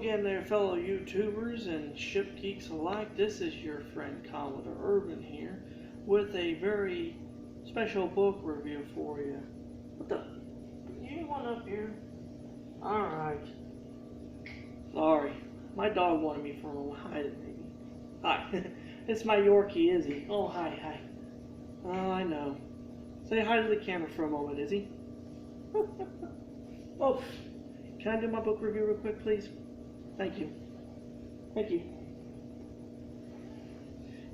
again there, fellow YouTubers and ship geeks alike. This is your friend Commodore Urban here with a very special book review for you. What the? You want up here? Alright. Sorry. My dog wanted me for a little hide it, maybe. Hi. It's my Yorkie, Izzy. Oh, hi. Oh, I know. Say hi to the camera for a moment, Izzy. Oh, can I do my book review real quick, please? Thank you.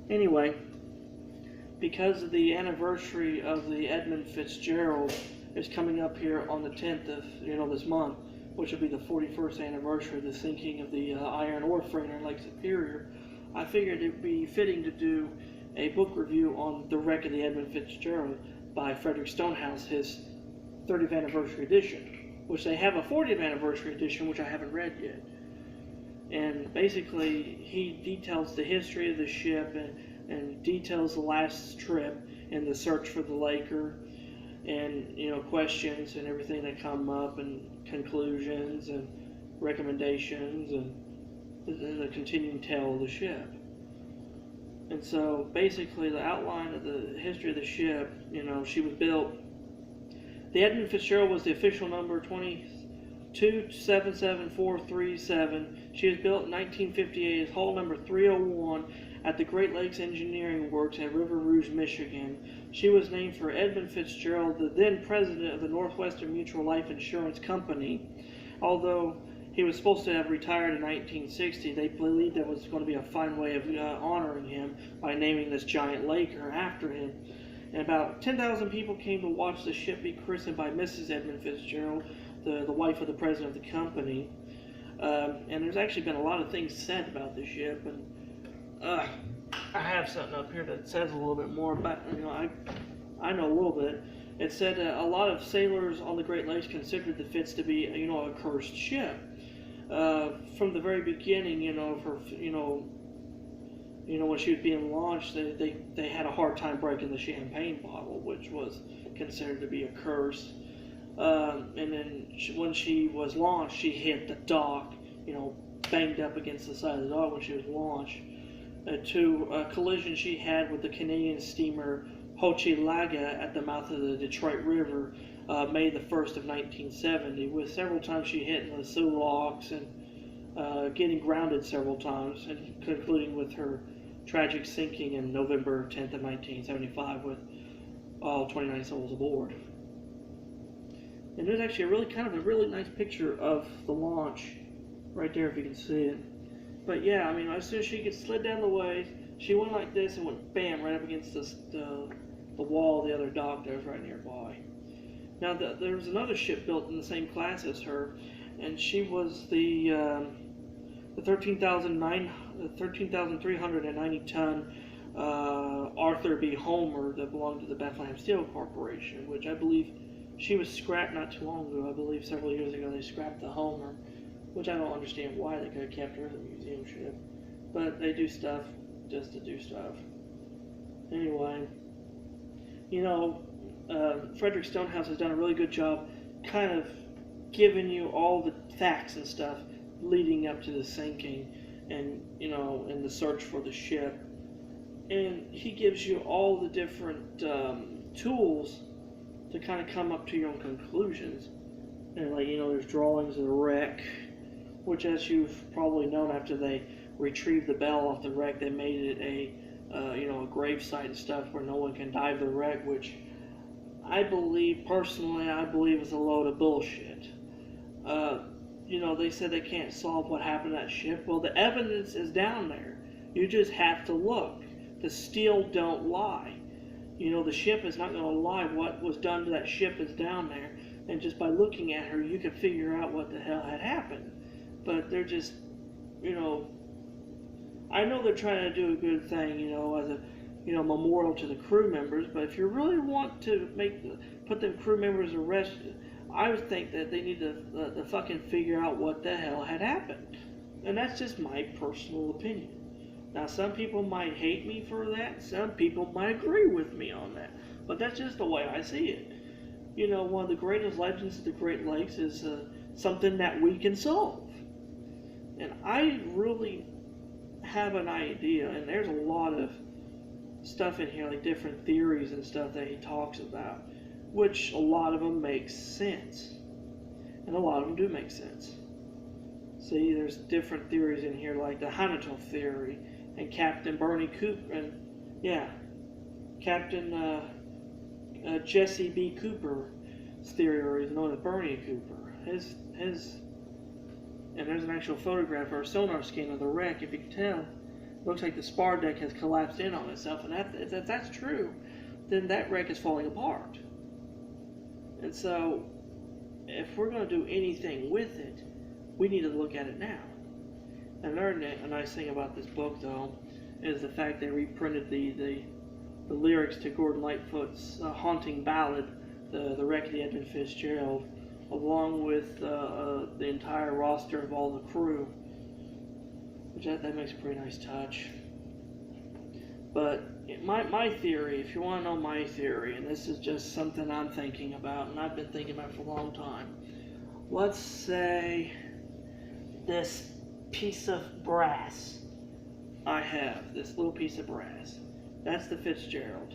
Anyway, because of the anniversary of the Edmund Fitzgerald is coming up here on the 10th of this month, which will be the 41st anniversary of the sinking of the iron ore freighter in Lake Superior, I figured it would be fitting to do a book review on the wreck of the Edmund Fitzgerald by Frederick Stonehouse, his 30th anniversary edition, which they have a 40th anniversary edition, which I haven't read yet. And basically, he details the history of the ship and details the last trip and the search for the Laker, and questions and everything that come up, and conclusions and recommendations and the continuing tale of the ship. And so basically the outline of the history of the ship, she was built, the Edmund Fitzgerald was the official number 2277437. She was built in 1958 as hull number 301 at the Great Lakes Engineering Works at River Rouge, Michigan. She was named for Edmund Fitzgerald, the then president of the Northwestern Mutual Life Insurance Company. Although he was supposed to have retired in 1960, they believed that was going to be a fine way of honoring him by naming this giant laker after him. And about 10,000 people came to watch the ship be christened by Mrs. Edmund Fitzgerald, the wife of the president of the company. And there's actually been a lot of things said about the ship, and I have something up here that says a little bit more about, I know a little bit. It said a lot of sailors on the Great Lakes considered the Fitz to be, a cursed ship. From the very beginning, when she was being launched, they had a hard time breaking the champagne bottle, which was considered to be a curse. And then when she was launched, she hit the dock, banged up against the side of the dock when she was launched. To a collision she had with the Canadian steamer Hochelaga at the mouth of the Detroit River, May the 1st of 1970, with several times she hit in the Sioux Locks and getting grounded several times, and concluding with her tragic sinking in November 10th of 1975 with all 29 souls aboard. And there's actually a really nice picture of the launch right there if you can see it. But yeah, as soon as she gets slid down the way, she went like this and went bam right up against the wall of the other dock that was right nearby. Now there was another ship built in the same class as her, and she was the 13,390 ton Arthur B. Homer that belonged to the Bethlehem Steel Corporation, which I believe she was scrapped not too long ago. I believe several years ago they scrapped the Homer, which I don't understand why. They could have kept her as a museum ship, but they do stuff just to do stuff. Anyway, Frederick Stonehouse has done a really good job kind of giving you all the facts and stuff leading up to the sinking and, and the search for the ship. And he gives you all the different tools to kind of come up to your own conclusions. And there's drawings of the wreck, which, as you've probably known, after they retrieved the bell off the wreck, they made it a grave site and stuff where no one can dive the wreck, which personally I believe is a load of bullshit. They said they can't solve what happened to that ship. Well, the evidence is down there. You just have to look. The steel don't lie. The ship is not going to lie. What was done to that ship is down there. And just by looking at her, you can figure out what the hell had happened. But they're just, I know they're trying to do a good thing, as a, memorial to the crew members. But if you really want to put them crew members arrested, I would think that they need to fucking figure out what the hell had happened. And that's just my personal opinion. Now, some people might hate me for that. Some people might agree with me on that. But that's just the way I see it. One of the greatest legends of the Great Lakes is something that we can solve. And I really have an idea, and there's a lot of stuff in here, like different theories and stuff that he talks about, which a lot of them make sense. And a lot of them do make sense. See, there's different theories in here, like the Hanato theory, and Captain Bernie Cooper, and Captain Jesse B. Cooper's theory, or he's known as Bernie Cooper. And there's an actual photograph or a sonar scan of the wreck. If you can tell, it looks like the spar deck has collapsed in on itself. And if that's true, then that wreck is falling apart. And so, if we're going to do anything with it, we need to look at it now. Another nice thing about this book, though, is the fact they reprinted the lyrics to Gordon Lightfoot's haunting ballad, the Wreck of the Edmund Fitzgerald, along with the entire roster of all the crew, which that makes a pretty nice touch. But my theory, if you want to know my theory, and this is just something I'm thinking about, and I've been thinking about for a long time. Let's say this piece of brass I have, this little piece of brass, that's the Fitzgerald.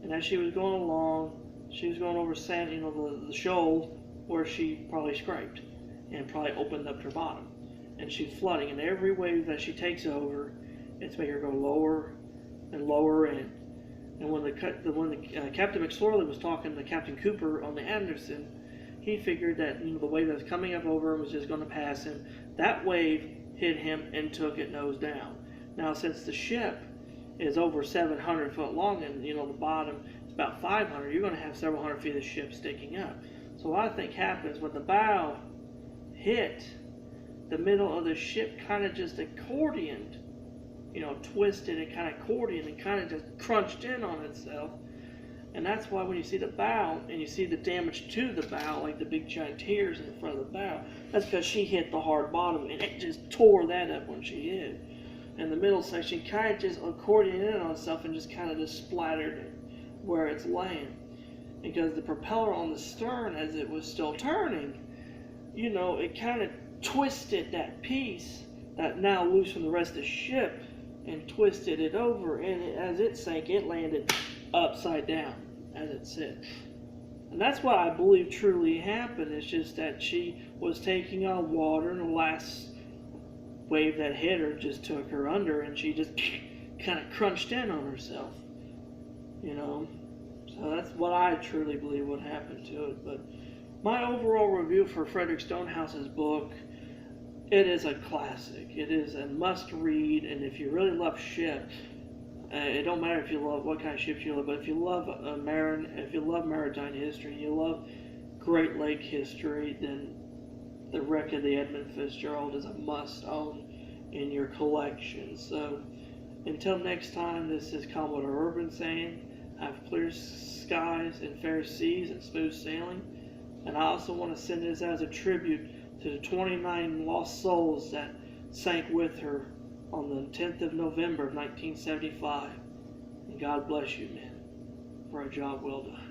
And as she was going along, she was going over sand, the shoal where she probably scraped and probably opened up her bottom. And she's flooding, and every wave that she takes over, it's making her go lower and lower in. And when Captain McSorley was talking to Captain Cooper on the Anderson, he figured that the wave that was coming up over him was just going to pass him. That wave hit him and took it nose down. Now, since the ship is over 700 foot long, and the bottom is about 500, you're going to have several hundred feet of ship sticking up. So what I think happens when the bow hit, the middle of the ship kind of just accordioned, twisted and kind of accordioned and kind of just crunched in on itself. And that's why when you see the bow and you see the damage to the bow, like the big giant tears in the front of the bow, that's because she hit the hard bottom and it just tore that up when she hit. And the middle section kind of just accordioned in on itself and just kind of just splattered it where it's laying. Because the propeller on the stern, as it was still turning, it kind of twisted that piece that now loose from the rest of the ship and twisted it over, and as it sank, it landed upside down as it sits. And that's what I believe truly happened. It's just that she was taking on water, and the last wave that hit her just took her under, and she just kind of crunched in on herself. So that's what I truly believe would happen to it. But my overall review for Frederick Stonehouse's book, it is a classic. It is a must-read, and if you really love ships, it don't matter if you love what kind of ships you love, but if you love maritime history, you love Great Lake history, then the Wreck of the Edmund Fitzgerald is a must-own in your collection. So until next time, this is Commodore Urban saying, have clear skies and fair seas and smooth sailing. And I also want to send this as a tribute to the 29 lost souls that sank with her on the 10th of November of 1975. And God bless you, men, for a job well done.